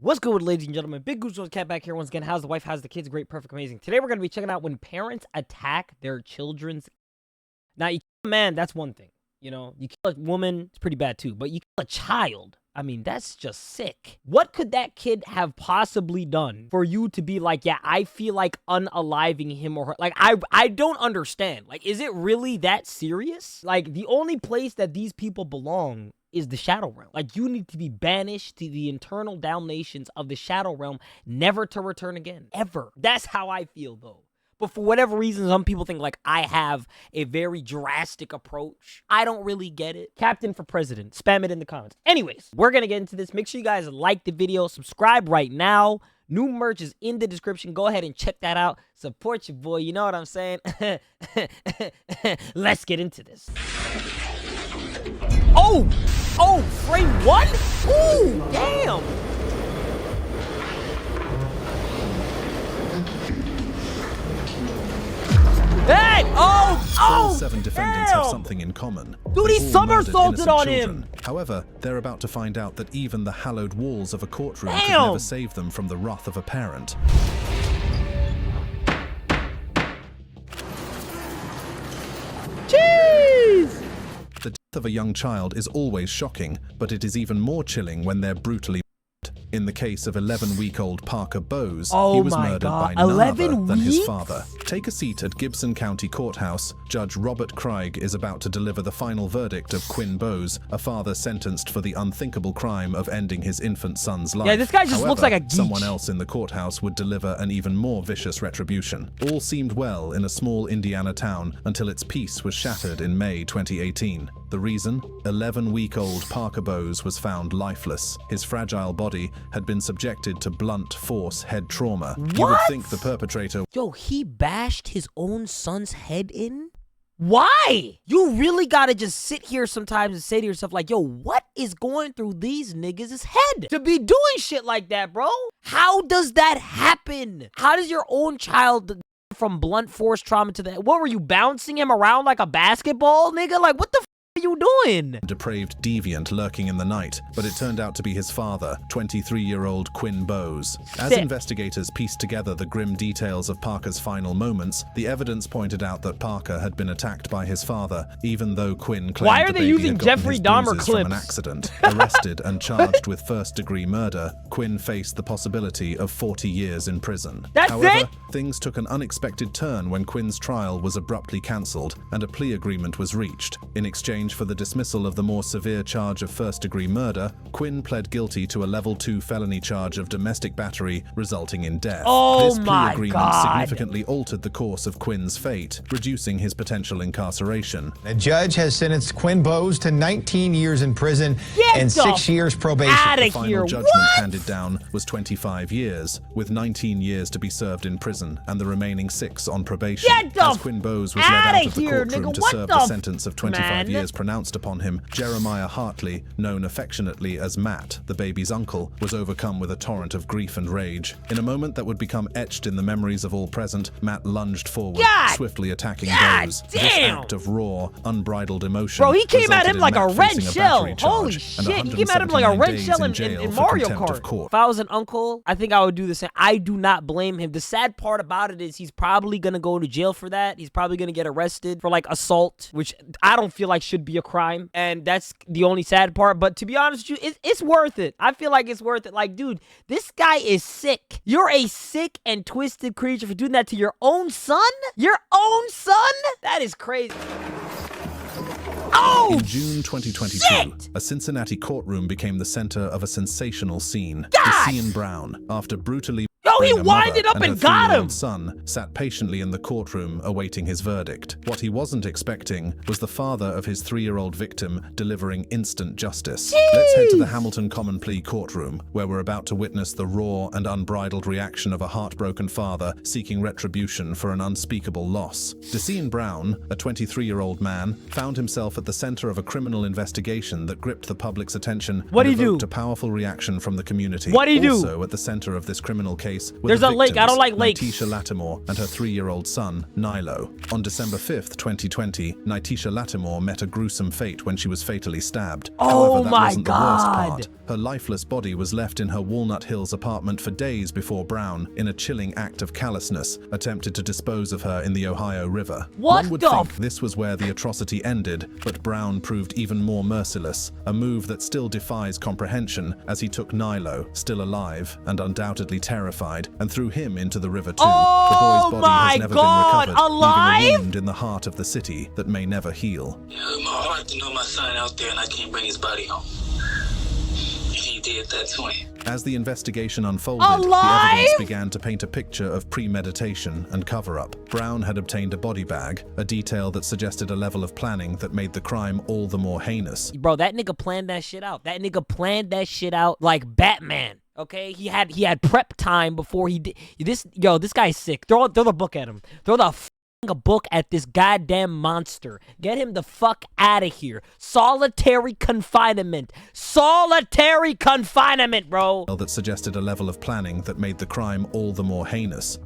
What's good, ladies and gentlemen? Big GucciSoldierCaptain back here once again. How's the wife? How's the kids? Great, perfect, amazing. Today we're going to be checking out when parents attack their children's. Now, you kill a man, that's one thing. You know, you kill a woman, it's pretty bad too. But you kill a child, I mean, that's just sick. What could that kid have possibly done for you to be like, yeah, I feel like unaliving him or her? Like, I don't understand. Like, is it really that serious? Like, the only place that these people belong is the Shadow Realm. Like, you need to be banished to the internal damnations of the Shadow Realm, never to return again. Ever. That's how I feel, though. But for whatever reason, some people think, like, I have a very drastic approach. I don't really get it. Captain for president. Spam it in the comments. Anyways, we're going to get into this. Make sure you guys like the video. Subscribe right now. New merch is in the description. Go ahead and check that out. Support your boy. You know what I'm saying? Let's get into this. Oh, frame one? Ooh, damn. Hey! All seven defendants damn. have something in common. Dude, he somersaulted on him. However, they're about to find out that even the hallowed walls of a courtroom could Damn. never save them from the wrath of a parent. Jeez! The death of a young child is always shocking, but it is even more chilling when they're brutally murdered. In the case of 11-week-old Parker Bose, he was murdered by none other than his father. Take a seat at Gibson County Courthouse. Judge Robert Craig is about to deliver the final verdict of Quinn Bose, a father sentenced for the unthinkable crime of ending his infant son's life. Yeah, this guy just looks like a geek. Someone else in the courthouse would deliver an even more vicious retribution. All seemed well in a small Indiana town until its peace was shattered in May 2018. The reason? 11-week-old Parker Bose was found lifeless. His fragile body had been subjected to blunt force head trauma. What? You would think the perpetrator... Yo, he bashed his own son's head in? Why? You really gotta just sit here sometimes and say to yourself, like, yo, what is going through these niggas' head to be doing shit like that, bro? How does that happen? How does your own child from blunt force trauma to that? What were you, bouncing him around like a basketball, nigga? Like, what the are you doing? Depraved deviant lurking in the night, but it turned out to be his father, 23-year-old Quinn Bose. As investigators pieced together the grim details of Parker's final moments, the evidence pointed out that Parker had been attacked by his father, even though Quinn claimed Why are the they baby using had gotten Jeffrey his Dahmer bruises from an clips? accident. Arrested and charged with first-degree murder, Quinn faced the possibility of 40 years in prison. That's However, it? things took an unexpected turn when Quinn's trial was abruptly cancelled and a plea agreement was reached. In exchange for the dismissal of the more severe charge of first-degree murder, Quinn pled guilty to a level 2 felony charge of domestic battery, resulting in death. Oh this plea my agreement God. significantly altered the course of Quinn's fate, reducing his potential incarceration. A judge has sentenced Quinn Bose to 19 years in prison and 6 years probation. The final judgment handed down was 25 years, with 19 years to be served in prison and the remaining 6 on probation. As Quinn Bose was led out of the courtroom to serve the sentence of 25 years pronounced upon him, Jeremiah Hartley, known affectionately as Matt, the baby's uncle, was overcome with a torrent of grief and rage. In a moment that would become etched in the memories of all present, Matt lunged forward, swiftly attacking Bose. This act of raw, unbridled emotion. Bro, he came at him like a red shell. battery Holy charge shit, and he came at him like a 179 red days shell in jail in for Mario contempt of Kart. court. If I was an uncle, I think I would do the same. I do not blame him. The sad part about it is he's probably gonna go to jail for that. He's probably gonna get arrested for like assault, which I don't feel like should be a crime. And that's the only sad part. But to be honest with you, it's worth it. I feel like it's worth it. Like, dude, this guy is sick. You're a sick and twisted creature for doing that to your own son? Your own son? That is crazy. Oh, in June 2022, shit! A Cincinnati courtroom became the center of a sensational scene. God! Deshun Brown, after brutally he winded up and got him. Son sat patiently in the courtroom awaiting his verdict. What he wasn't expecting was the father of his 3-year-old victim delivering instant justice. Jeez. Let's head to the Hamilton Common Plea courtroom, where we're about to witness the raw and unbridled reaction of a heartbroken father seeking retribution for an unspeakable loss. Deshun Brown, a 23-year-old man, found himself at the center of a criminal investigation that gripped the public's attention and evoked a powerful reaction from the community. What'd he do? Also at the center of this criminal case photos with There's the a lake. I victims, don't like lakes. Nitisha Lattimore and her 3-year-old son, Nilo. On December 5th, 2020, Nitisha Lattimore met a gruesome fate when she was fatally stabbed. Oh However, that my wasn't the worst God. part. Her lifeless body was left in her Walnut Hills apartment for days before Brown, in a chilling act of callousness, attempted to dispose of her in the Ohio River. What One would the think this was where the atrocity ended, but Brown proved even more merciless, a move that still defies comprehension as he took Nilo, still alive and undoubtedly terrified, and threw him into the river too. Oh the boy's body my has never God, been recovered, alive? leaving a wound in the heart of the city that may never heal. Yeah, my heart to know my son out there and I can't bring his body home. He did that to him. As the investigation unfolded, the Alive? evidence began to paint a picture of premeditation and cover-up. Brown had obtained a body bag, a detail that suggested a level of planning that made the crime all the more heinous. Bro, that nigga planned that shit out. That nigga planned that shit out like Batman. Okay, he had prep time before he did this. Yo, this guy's sick. Throw the book at him. Throw the a book at this goddamn monster. Get him the fuck out of here. Solitary confinement. Solitary confinement, bro. That suggested a level of planning that made the crime all the more heinous.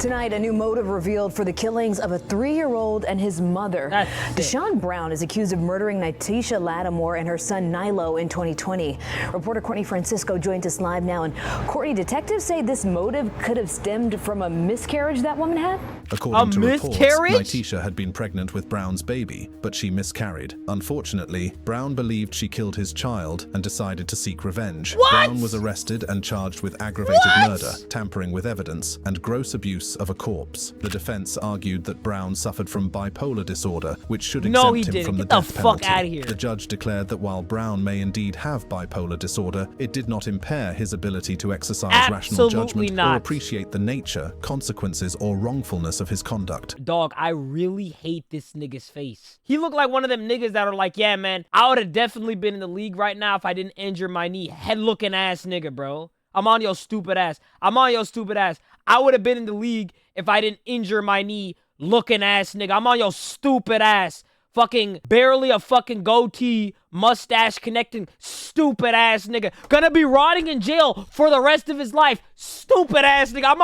Tonight, a new motive revealed for the killings of a 3-year-old and his mother. Deshun Brown is accused of murdering Nitisha Lattimore and her son Nilo in 2020. Reporter Courtney Francisco joins us live now. And Courtney, detectives say this motive could have stemmed from a miscarriage that woman had? According to reports, Nitisha had been pregnant with Brown's baby, but she miscarried. Unfortunately, Brown believed she killed his child and decided to seek revenge. What? Brown was arrested and charged with aggravated murder, tampering with evidence, and gross abuse of a corpse. The defense argued that Brown suffered from bipolar disorder, which should exempt him from the death penalty. Get the fuck out of here. The judge declared that while Brown may indeed have bipolar disorder, it did not impair his ability to exercise rational judgment or appreciate the nature, consequences, or wrongfulness of his conduct. Dog, I really hate this nigga's face. He looked like one of them niggas that are like, yeah, man, I would have definitely been in the league right now if I didn't injure my knee. Head-looking ass nigga, bro. I'm on your stupid ass. I'm on your stupid ass. I would have been in the league if I didn't injure my knee. Looking ass nigga. I'm on your stupid ass. Fucking barely a fucking goatee, mustache connecting, stupid ass nigga. Gonna be rotting in jail for the rest of his life. Stupid ass nigga. I'm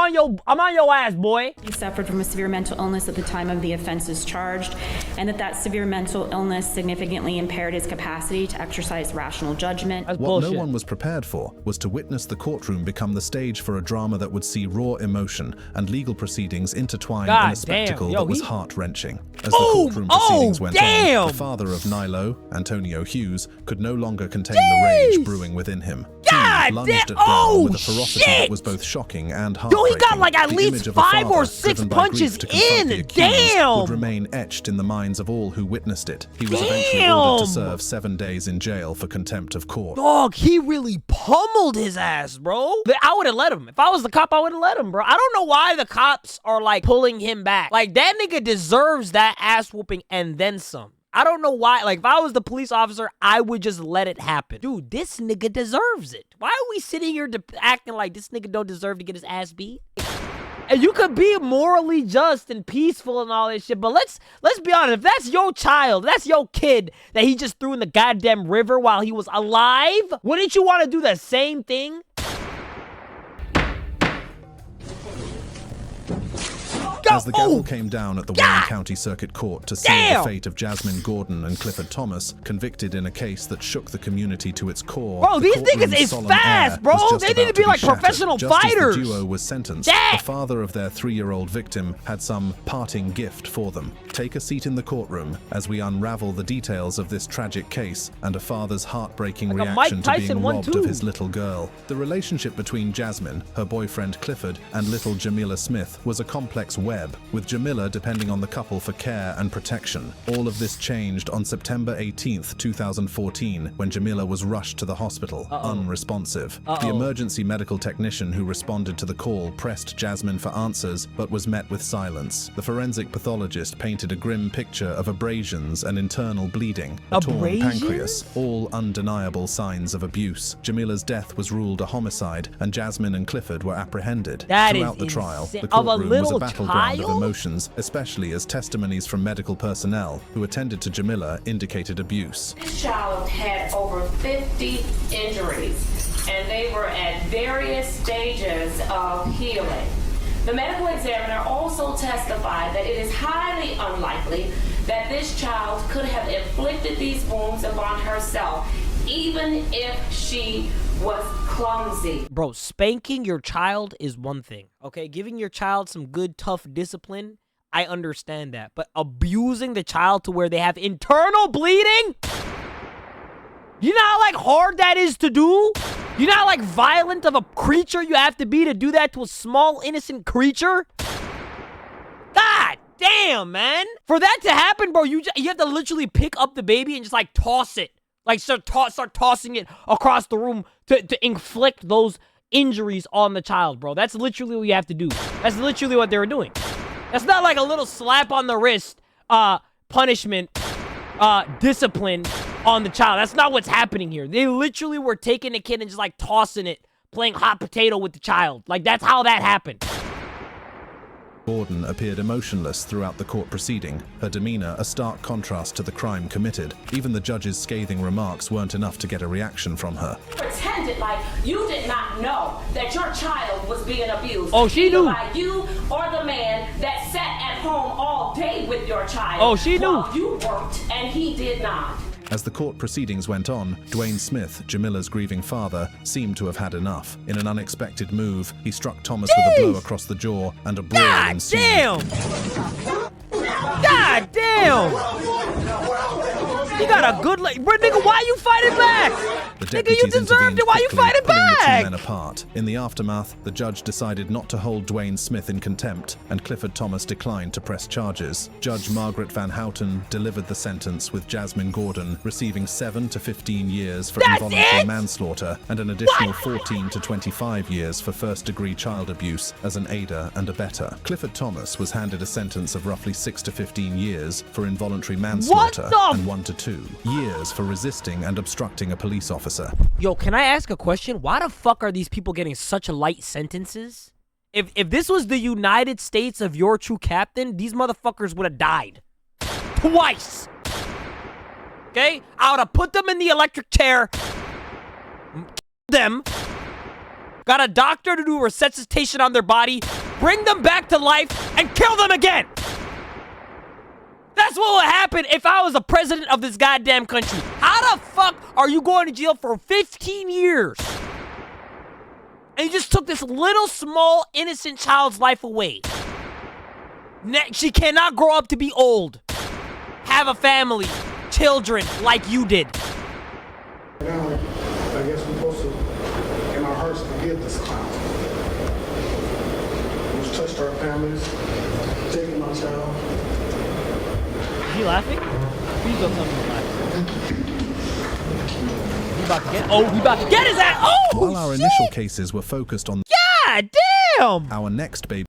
on your ass, boy. He suffered from a severe mental illness at the time of the offenses charged, and that severe mental illness significantly impaired his capacity to exercise rational judgment. That's what bullshit. No one was prepared for was to witness the courtroom become the stage for a drama that would see raw emotion and legal proceedings intertwined in a spectacle that was heart-wrenching. As the courtroom proceedings went on, the father of Nilo, Antonio Hughes, could no longer contain the rage brewing within him. Hughes lunged at Brown with a ferocity that was both shocking and heartbreaking. Yo, he got like at least 5 or 6 punches in. Damn! Would remain etched in the minds of all who witnessed it. He was eventually ordered to serve 7 days in jail for contempt of court. Dog, he really pummeled his ass, bro. I would have let him. If I was the cop, I would have let him, bro. I don't know why the cops are like pulling him back. Like, that nigga deserves that ass whooping and then some. I don't know why. Like, if I was the police officer, I would just let it happen. Dude, this nigga deserves it. Why are we sitting here acting like this nigga don't deserve to get his ass beat? And you could be morally just and peaceful and all this shit, but let's be honest. If that's your child, that's your kid that he just threw in the goddamn river while he was alive, wouldn't you want to do the same thing? As the gavel came down at the Wayne County Circuit Court to seal the fate of Jasmine Gordon and Clifford Thomas, convicted in a case that shook the community to its core. Bro, these niggas is fast, bro. They need to be like professional fighters. Just as the duo was sentenced, the father of their 3-year-old victim had some parting gift for them. Take a seat in the courtroom as we unravel the details of this tragic case and a father's heartbreaking reaction to being robbed of his little girl. The relationship between Jasmine, her boyfriend Clifford, and little Jamila Smith was a complex web, with Jamila depending on the couple for care and protection. All of this changed on September 18th, 2014, when Jamila was rushed to the hospital, unresponsive. The emergency medical technician who responded to the call pressed Jasmine for answers, but was met with silence. The forensic pathologist painted a grim picture of abrasions and internal bleeding, a torn pancreas, all undeniable signs of abuse. Jamila's death was ruled a homicide, and Jasmine and Clifford were apprehended. Throughout the trial, the courtroom was a battleground of emotions, especially as testimonies from medical personnel who attended to Jamila indicated abuse. This child had over 50 injuries. and they were at various stages of healing. The medical examiner also testified that it is highly unlikely that this child could have inflicted these wounds upon herself, even if she was clumsy. Bro, spanking your child is one thing, okay? Giving your child some good, tough discipline, I understand that. But abusing the child to where they have internal bleeding? You know how, like, hard that is to do? You know how, like, violent of a creature you have to be to do that to a small, innocent creature? God damn, man. For that to happen, bro, you have to literally pick up the baby and just, like, toss it. Like, start tossing it across the room to inflict those injuries on the child, bro. That's literally what you have to do. That's literally what they were doing. That's not like a little slap on the wrist, punishment, discipline on the child. That's not what's happening here. They literally were taking the kid and just, like, tossing it, playing hot potato with the child. Like, that's how that happened. Gordon appeared emotionless throughout the court proceeding, her demeanor a stark contrast to the crime committed. Even the judge's scathing remarks weren't enough to get a reaction from her. Pretended like you did not know that your child was being abused. Oh, she knew. By you or the man that sat at home all day with your child. Oh, she knew. While you worked and he did not. As the court proceedings went on, Dwayne Smith, Jamila's grieving father, seemed to have had enough. In an unexpected move, he struck Thomas with a blow across the jaw, and a brawl ensued. God damn! You got a good leg. Bro, nigga, why you fighting back? The nigga, you deserved intervened it. Why you quickly, fighting pulling back? the two men apart. In the aftermath, the judge decided not to hold Dwayne Smith in contempt, and Clifford Thomas declined to press charges. Judge Margaret Van Houten delivered the sentence, with Jasmine Gordon receiving 7 to 15 years for involuntary manslaughter and an additional 14 to 25 years for first-degree child abuse as an aider and abettor. Clifford Thomas was handed a sentence of roughly 6 to 15 years for involuntary manslaughter and 1 to 2 years for resisting and obstructing a police officer. Yo, can I ask a question? Why the fuck are these people getting such light sentences? If this was the United States of Your True Captain, these motherfuckers would have died. Twice. Okay? I would have put them in the electric chair, them, got a doctor to do resuscitation on their body, bring them back to life, and kill them again. That's what would happen if I was the president of this goddamn country. How the fuck are you going to jail for 15 years? And you just took this little, small, innocent child's life away. She cannot grow up to be old, have a family, children like you did. Now, I guess we're supposed to, in our hearts, forgive this clown. Who's touched our families, taken my child. Is he laughing? Please don't tell me he's laughing. He about to get. Oh, he about to get his ass. Oh, while our initial cases were focused on God damn! Our next baby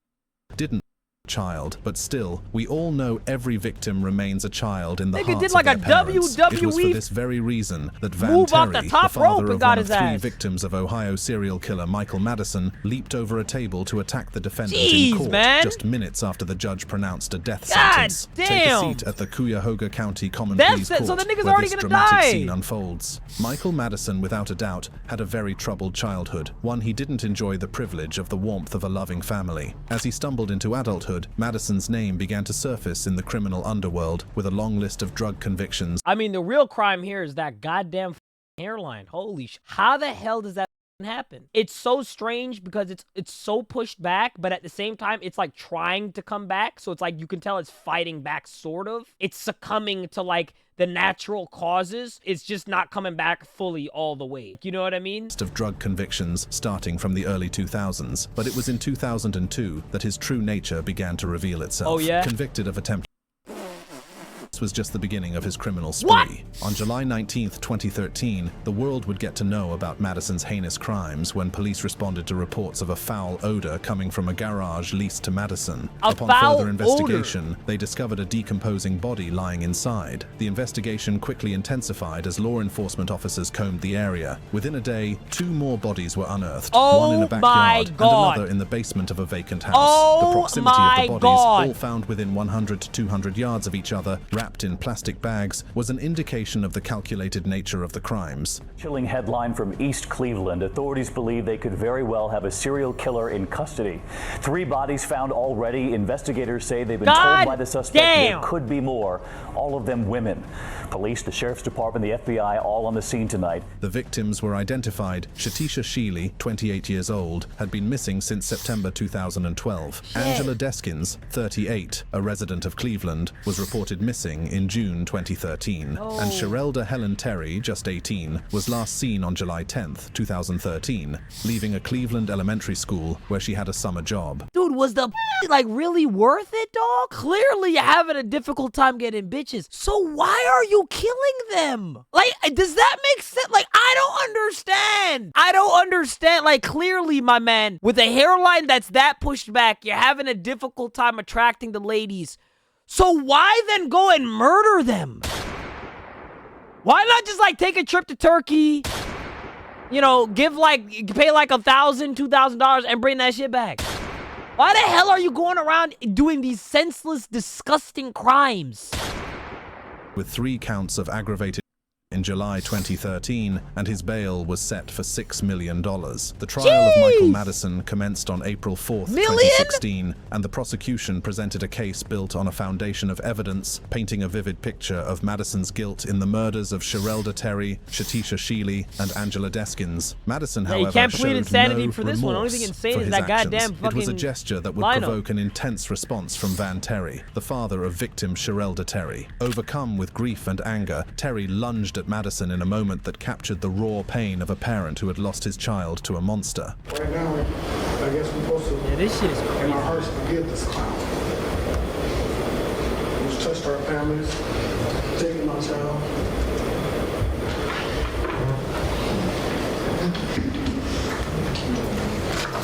didn't child, but still, we all know every victim remains a child in the Nigga hearts did like of a their parents. WWE It was for this very reason that Van move Terry, off the top rope father and of got one his of 3 ass. victims of Ohio serial killer Michael Madison, leaped over a table to attack the defendant Jeez, in court man. just minutes after the judge pronounced a death God sentence. damn. Take a seat at the Cuyahoga County Common That's Pleas it. Court, So the nigga's where already this gonna dramatic die. scene unfolds. Michael Madison, without a doubt, had a very troubled childhood, one he didn't enjoy the privilege of the warmth of a loving family. As he stumbled into adulthood, Madison's name began to surface in the criminal underworld with a long list of drug convictions. I mean, the real crime here is that goddamn hairline. Holy sh! How the hell does that happen? It's so strange because it's so pushed back, but at the same time, it's like trying to come back. So it's like you can tell it's fighting back, sort of. It's succumbing to like the natural causes. It's just not coming back fully all the way. You know what I mean? Of drug convictions starting from the early 2000s, but it was in 2002 that his true nature began to reveal itself. Oh yeah? Convicted of attempted. This was just the beginning of his criminal spree. What? On July 19th, 2013, the world would get to know about Madison's heinous crimes when police responded to reports of a foul odor coming from a garage leased to Madison. Upon further investigation, they discovered a decomposing body lying inside. The investigation quickly intensified as law enforcement officers combed the area. Within a day, 2 more bodies were unearthed, one in a backyard and another in the basement of a vacant house. The proximity of the bodies, all found within 100 to 200 yards of each other, wrapped wrapped in plastic bags was an indication of the calculated nature of the crimes. Chilling headline from East Cleveland. Authorities believe they could very well have a serial killer in custody. 3 bodies found already. Investigators say they've been told by the suspect there could be more, all of them women. Police, the Sheriff's Department, the FBI, all on the scene tonight. The victims were identified. Shatisha Sheely, 28 years old, had been missing since September 2012. Angela Deskins, 38, a resident of Cleveland, was reported missing in June 2013. And Sherelda Helen Terry, just 18, was last seen on July 10th, 2013, leaving a Cleveland elementary school where she had a summer job. Dude, was the like really worth it, dog? Clearly you're having a difficult time getting bitches. So why are you killing them? Like, does that make sense? Like, I don't understand. I don't understand. Like, clearly, my man, with a hairline that's that pushed back, you're having a difficult time attracting the ladies. So why then go and murder them? Why not just like take a trip to Turkey, you know, give like, pay like $1,000, $2,000 and bring that shit back? Why the hell are you going around doing these senseless, disgusting crimes? With 3 counts of aggravated in July 2013, and his bail was set for $6 million. The trial of Michael Madison commenced on April 4th, 2016, and the prosecution presented a case built on a foundation of evidence, painting a vivid picture of Madison's guilt in the murders of Sherelda Terry, Shatisha Sheely, and Angela Deskins. Madison, however, you can't plead showed insanity no for this one. Only thing remorse insane for is his that actions. goddamn fucking It was a gesture that would provoke an intense response from Van Terry, the father of victim Sherelda Terry. Overcome with grief and anger, Terry lunged at Madison in a moment that captured the raw pain of a parent who had lost his child to a monster. Right now, I guess we're supposed to, this shit is crazy. in our hearts, forgive this clown. He's touched our families, taken my child.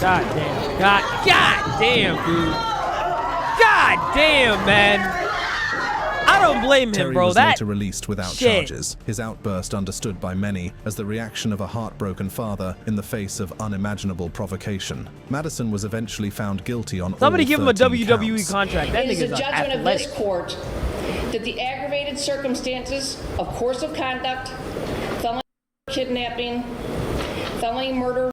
God damn. God damn, dude. God damn, man. I don't blame him, Terry bro. was later released without shit. charges. His outburst understood by many as the reaction of a heartbroken father in the face of unimaginable provocation. Madison was eventually found guilty on Somebody all give him a 13 WWE counts. contract. That It is nigga's the judgment of athletic. this court that the aggravated circumstances of course of conduct, felony kidnapping, felony murder,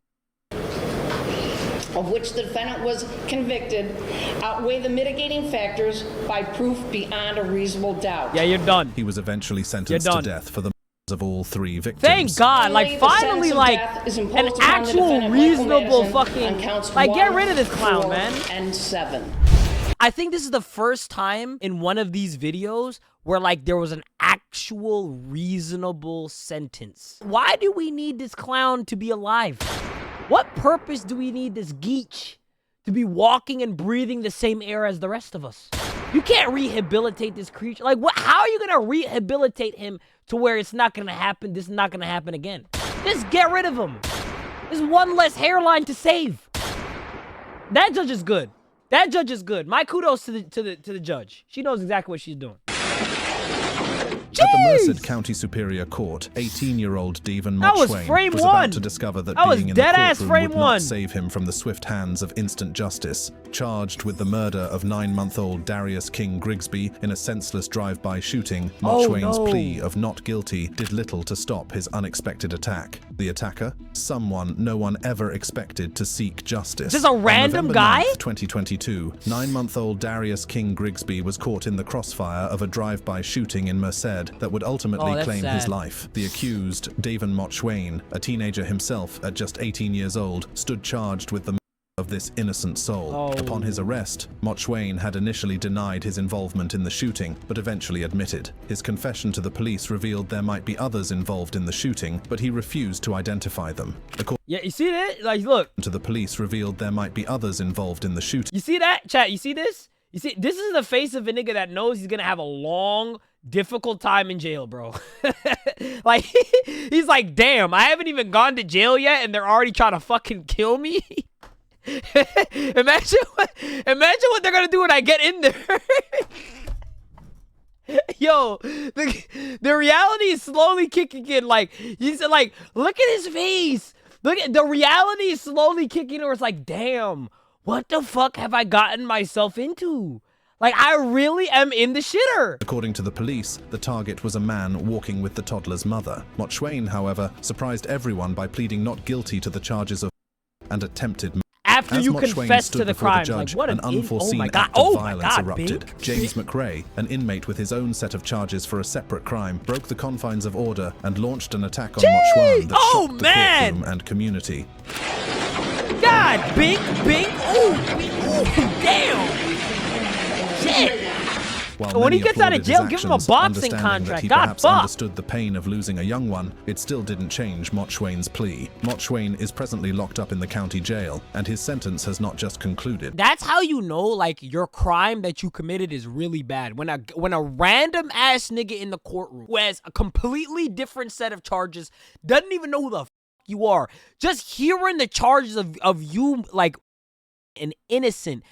of which the defendant was convicted, outweigh the mitigating factors by proof beyond a reasonable doubt. Yeah, you're done. He was eventually sentenced to death for the murders of all 3 victims. Thank God, like finally, like an actual reasonable fucking, like get rid of this clown, man. And 7. I think this is the first time in one of these videos where like there was an actual reasonable sentence. Why do we need this clown to be alive? What purpose do we need this geech to be walking and breathing the same air as the rest of us? You can't rehabilitate this creature. Like, what? How are you gonna rehabilitate him to where it's not gonna happen? This is not gonna happen again. Just get rid of him. There's one less hairline to save. That judge is good. That judge is good. My kudos to the judge. She knows exactly what she's doing. At the Merced County Superior Court, 18-year-old Daevon Motshwane was about to discover that being in the courtroom would not save him from the swift hands of instant justice. Charged with the murder of 9-month-old Darius King Grigsby in a senseless drive-by shooting, Motshwane's plea of not guilty did little to stop his unexpected attack. The attacker? Someone no one ever expected to seek justice. Just a random guy? 2022, 9-month-old Darius King Grigsby was caught in the crossfire of a drive-by shooting in Merced that would ultimately claim his life. The accused, Daevon Motshwane, a teenager himself at just 18 years old, stood charged with the murder of this innocent soul. Upon his arrest, Motshwane had initially denied his involvement in the shooting, but eventually admitted. His confession to the police revealed there might be others involved in the shooting, but he refused to identify them. Yeah, you see that? Like, look. To the police revealed there might be others involved in the shooting. You see that, chat? You see this? You see, this is the face of a nigga that knows he's gonna have a long, difficult time in jail, bro. Like, he's like, damn, I haven't even gone to jail yet, and they're already trying to fucking kill me. Imagine what they're gonna do when I get in there. Yo, the reality is slowly kicking in. Like, he's like, look at his face. Look at the reality is slowly kicking in, where it's like, damn, what the fuck have I gotten myself into? Like, I really am in the shitter. According to the police, the target was a man walking with the toddler's mother. Motshwane, however, surprised everyone by pleading not guilty to the charges of and attempted murder. After you confess to the crime, judge, like, what an unforeseen act of violence erupted. James McRae, an inmate with his own set of charges for a separate crime, broke the confines of order and launched an attack on Motshwane that shocked the courtroom and community. God, bink. Ooh, damn. Shit. When he gets out of jail, give him a boxing contract. He God, perhaps fuck. understood the pain of losing a young one, it still didn't change Motshwane's plea. Motshwane is presently locked up in the county jail, and his sentence has not just concluded. That's how you know, like, your crime that you committed is really bad. When a random ass nigga in the courtroom who has a completely different set of charges, doesn't even know who the f you are, just hearing the charges of you, like, an innocent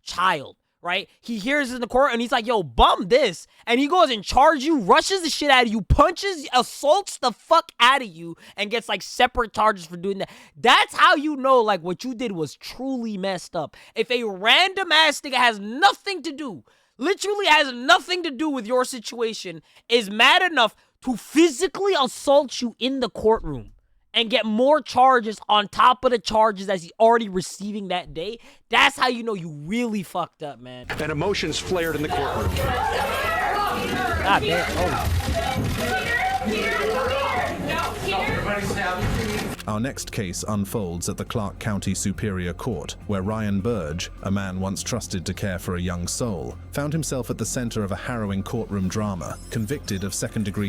child. Right? He hears in the court and he's like, yo, bum this. And he goes and charges you, rushes the shit out of you, punches, assaults the fuck out of you, and gets like separate charges for doing that. That's how you know like what you did was truly messed up. If a random ass nigga has nothing to do, literally has nothing to do with your situation, is mad enough to physically assault you in the courtroom and get more charges on top of the charges as he's already receiving that day, that's how you know you really fucked up, man. And emotions flared in the courtroom. God damn. Our next case unfolds at the Clark County Superior Court, where Ryan Burge, a man once trusted to care for a young soul, found himself at the center of a harrowing courtroom drama, convicted of second-degree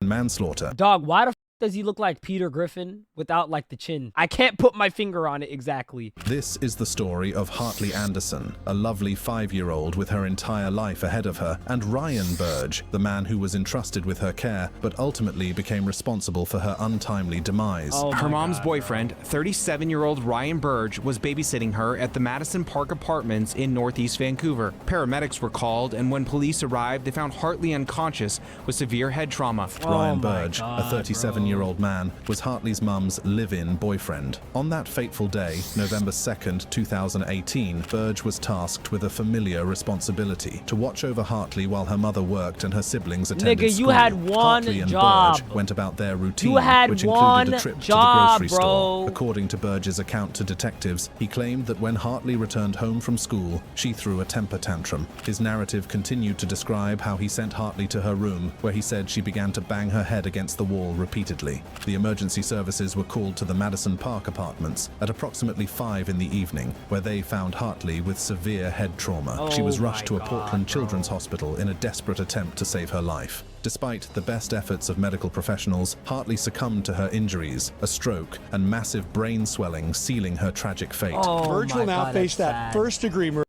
manslaughter. Dog, why the does he look like Peter Griffin without like the chin? I can't put my finger on it exactly. This is the story of Hartley Anderson, a lovely 5-year-old with her entire life ahead of her, and Ryan Burge, the man who was entrusted with her care, but ultimately became responsible for her untimely demise. Her mom's boyfriend, 37-year-old Ryan Burge, was babysitting her at the Madison Park Apartments in Northeast Vancouver. Paramedics were called, and when police arrived, they found Hartley unconscious with severe head trauma. Ryan Burge, a 37-year-old man, was Hartley's mum's live-in boyfriend. On that fateful day, November 2nd, 2018, Burge was tasked with a familiar responsibility: to watch over Hartley while her mother worked and her siblings attended school. You had one Hartley and job. Burge went about their routine, which one included a trip job, to the grocery store. According to Burge's account to detectives, he claimed that when Hartley returned home from school, she threw a temper tantrum. His narrative continued to describe how he sent Hartley to her room, where he said she began to bang her head against the wall repeatedly. The emergency services were called to the Madison Park Apartments at approximately 5 in the evening, where they found Hartley with severe head trauma. She was rushed to a Portland Children's Hospital in a desperate attempt to save her life. Despite the best efforts of medical professionals, Hartley succumbed to her injuries, a stroke, and massive brain swelling sealing her tragic fate. Burge will now face that first-degree murder.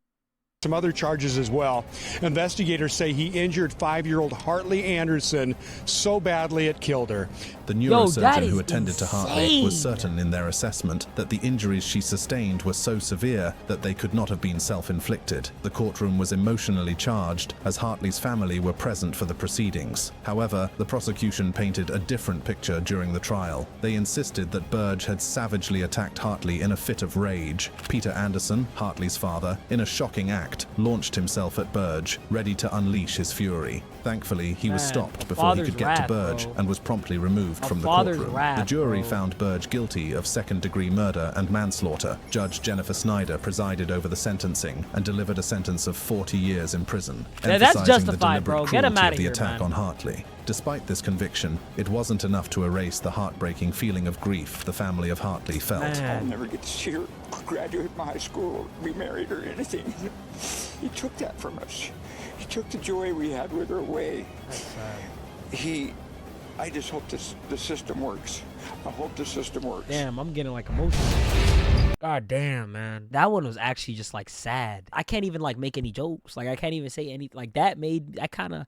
Some other charges as well. Investigators say he injured 5-year-old Hartley Anderson so badly it killed her. The neurosurgeon who attended to Hartley was certain in their assessment that the injuries she sustained were so severe that they could not have been self-inflicted. The courtroom was emotionally charged as Hartley's family were present for the proceedings. However, the prosecution painted a different picture during the trial. They insisted that Burge had savagely attacked Hartley in a fit of rage. Peter Anderson, Hartley's father, in a shocking act, launched himself at Burge, ready to unleash his fury. Thankfully, he was stopped before he could get to Burge and was promptly removed from the courtroom. The jury found Burge guilty of second-degree murder and manslaughter. Judge Jennifer Snyder presided over the sentencing and delivered a sentence of 40 years in prison, emphasizing the deliberate cruelty of the attack on Hartley. Despite this conviction, it wasn't enough to erase the heartbreaking feeling of grief the family of Hartley felt. I'll never get to see her graduate from high school, be married or anything. He took that from us. He took the joy we had with her away. I just hope the system works. I hope the system works. Damn, I'm getting like emotional. God damn, man. That one was actually just like sad. I can't even like make any jokes. Like I can't even say any like that kind of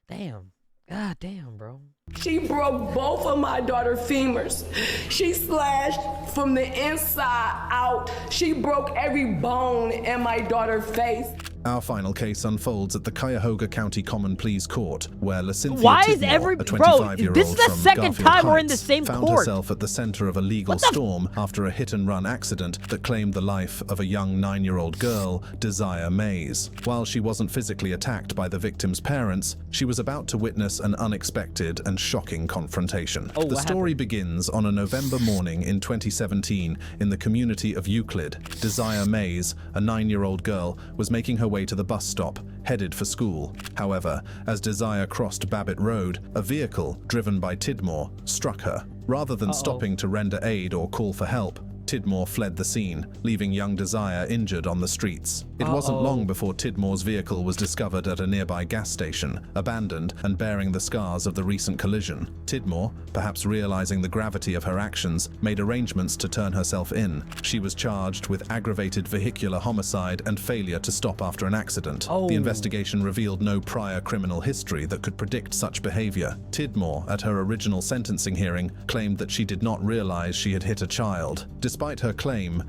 damn. God damn, bro. She broke both of my daughter's femurs. She slashed from the inside out. She broke every bone in my daughter's face. Our final case unfolds at the Cuyahoga County Common Pleas Court, where Lacynthia Tidmore, a 25-year-old this is the from second Garfield time we're in the Heights, same found court. herself at the center of a legal storm after a hit-and-run accident that claimed the life of a young 9-year-old girl, Desire Mays. While she wasn't physically attacked by the victim's parents, she was about to witness an unexpected and shocking confrontation. The story begins on a November morning in 2017 in the community of Euclid. Desire Mays, a 9-year-old girl, was making her way to the bus stop, headed for school. However, as Desire crossed Babbitt Road, a vehicle, driven by Tidmore, struck her. Rather than stopping to render aid or call for help, Tidmore fled the scene, leaving young Desire injured on the streets. It wasn't long before Tidmore's vehicle was discovered at a nearby gas station, abandoned and bearing the scars of the recent collision. Tidmore, perhaps realizing the gravity of her actions, made arrangements to turn herself in. She was charged with aggravated vehicular homicide and failure to stop after an accident. The investigation revealed no prior criminal history that could predict such behavior. Tidmore, at her original sentencing hearing, claimed that she did not realize she had hit a child. Despite her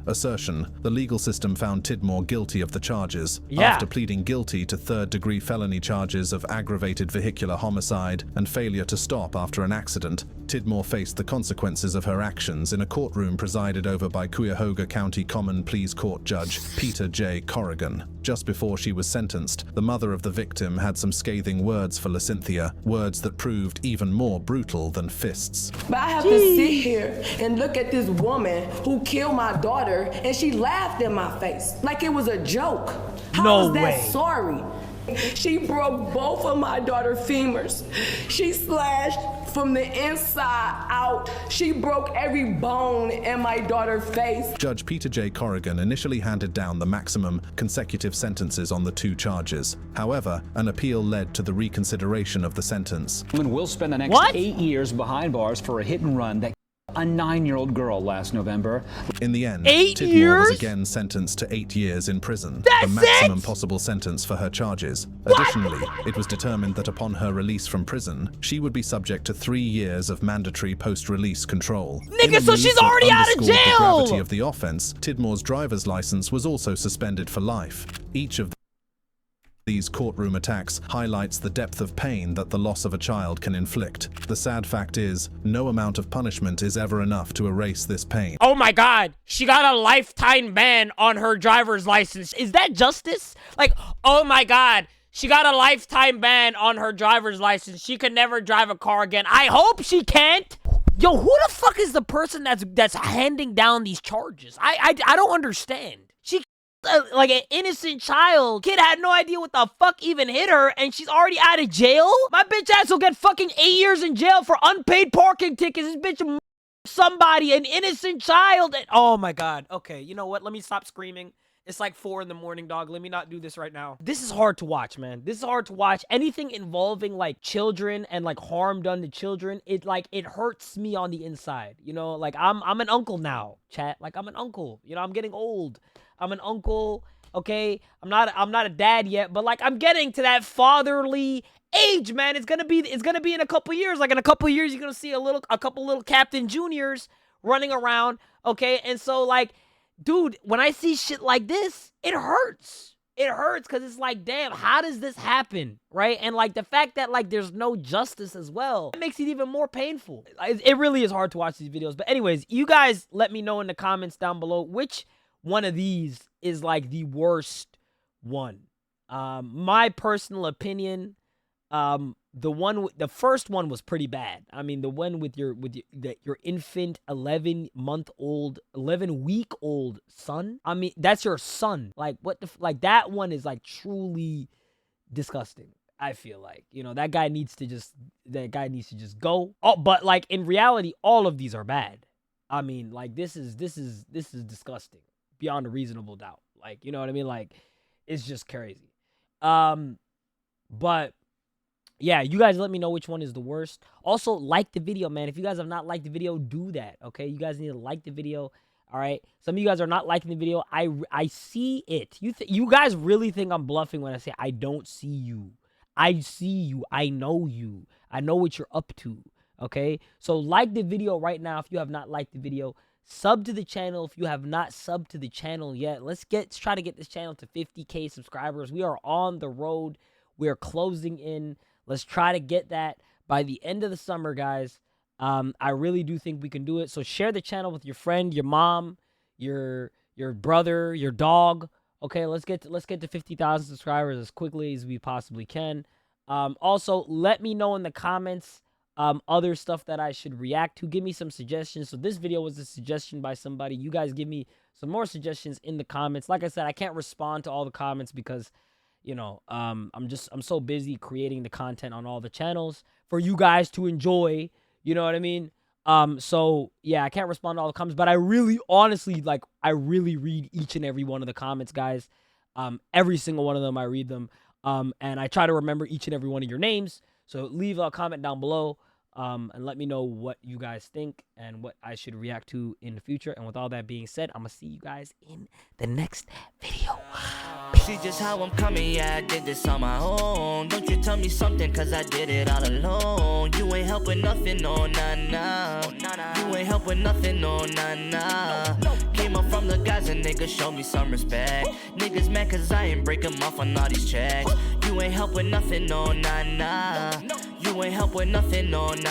assertion, the legal system found Tidmore guilty of the charges. After pleading guilty to third-degree felony charges of aggravated vehicular homicide and failure to stop after an accident, Tidmore faced the consequences of her actions in a courtroom presided over by Cuyahoga County Common Pleas Court Judge Peter J. Corrigan. Just before she was sentenced, the mother of the victim had some scathing words for Lacynthia, words that proved even more brutal than fists. But I have to sit here and look at this woman who killed my daughter, and she laughed in my face like it was a joke. How is that sorry? She broke both of my daughter's femurs. She slashed from the inside out. She broke every bone in my daughter's face. Judge Peter J. Corrigan initially handed down the maximum consecutive sentences on the 2 charges. However, an appeal led to the reconsideration of the sentence. Woman will spend the next 8 years behind bars for a hit and run that a 9-year-old girl last November. In the end, 8 Tidmore years? was again sentenced to 8 years in prison, the maximum possible sentence for her charges. Additionally, it was determined that upon her release from prison, she would be subject to 3 years of mandatory post-release control. Nigga, so she's already out of jail! The gravity of the offense, Tidmore's driver's license was also suspended for life. Each of these courtroom attacks highlights the depth of pain that the loss of a child can inflict. The sad fact is, no amount of punishment is ever enough to erase this pain. Oh my God, she got a lifetime ban on her driver's license. Is that justice? Like, oh my God, she got a lifetime ban on her driver's license. She can never drive a car again. I hope she can't. Yo, who the fuck is the person that's handing down these charges? I don't understand. She like an innocent child. Kid had no idea what the fuck even hit her, and she's already out of jail? My bitch ass will get fucking 8 years in jail for unpaid parking tickets. This bitch somebody, an innocent child. And, oh my God. Okay, you know what? Let me stop screaming. It's like 4 in the morning, dog. Let me not do this right now. This is hard to watch, man. This is hard to watch. Anything involving like children and like harm done to children, it hurts me on the inside. You know, like I'm an uncle now, chat. Like I'm an uncle. You know, I'm getting old. I'm an uncle, okay? I'm not a dad yet, but like I'm getting to that fatherly age, man. It's gonna be in a couple years. Like in a couple years, you're gonna see a couple little Captain Juniors running around, okay? And so like, dude, when I see shit like this, it hurts. It hurts because it's like, damn, how does this happen, right? And like the fact that like there's no justice as well, it makes it even more painful. It really is hard to watch these videos. But anyways, you guys let me know in the comments down below which one of these is like the worst one. My personal opinion, the first one was pretty bad. I mean, the one with your infant 11-week-old son. I mean, that's your son. Like what the like that one is like truly disgusting. I feel like, you know, that guy needs to just go. Oh, but like in reality, all of these are bad. I mean, like this is disgusting beyond a reasonable doubt. Like, you know what I mean? Like, it's just crazy. But yeah, you guys let me know which one is the worst. Also, like the video, man. If you guys have not liked the video, do that, okay? You guys need to like the video, all right? Some of you guys are not liking the video. I see it. You guys really think I'm bluffing when I say I don't see you. I see you. I know you. I know what you're up to, okay? So like the video right now if you have not liked the video. Sub to the channel if you have not subbed to the channel yet. Let's try to get this channel to 50K subscribers. We are on the road. We are closing in. Let's try to get that by the end of the summer, guys. I really do think we can do it. So share the channel with your friend, your mom, your brother, your dog. Okay, let's get to 50,000 subscribers as quickly as we possibly can. Also, let me know in the comments other stuff that I should react to. Give me some suggestions. So this video was a suggestion by somebody. You guys give me some more suggestions in the comments. Like I said, I can't respond to all the comments because, you know, I'm so busy creating the content on all the channels for you guys to enjoy. You know what I mean? So yeah, I can't respond to all the comments, but I really, honestly, like, I really read each and every one of the comments, guys. Every single one of them, I read them. And I try to remember each and every one of your names. So leave a comment down below, and let me know what you guys think and what I should react to in the future. And with all that being said, I'm gonna see you guys in the next video. See just how I'm coming, yeah, I did this on my own. Don't you tell me something, cause I did it all alone. You ain't helping nothing, no, nah. You ain't helping nothing, no, nah. Came up from the guys and niggas show me some respect. Niggas mad cause I ain't breaking off on all these checks. You ain't helping nothing, no, nah. You ain't helping nothing, no, nah.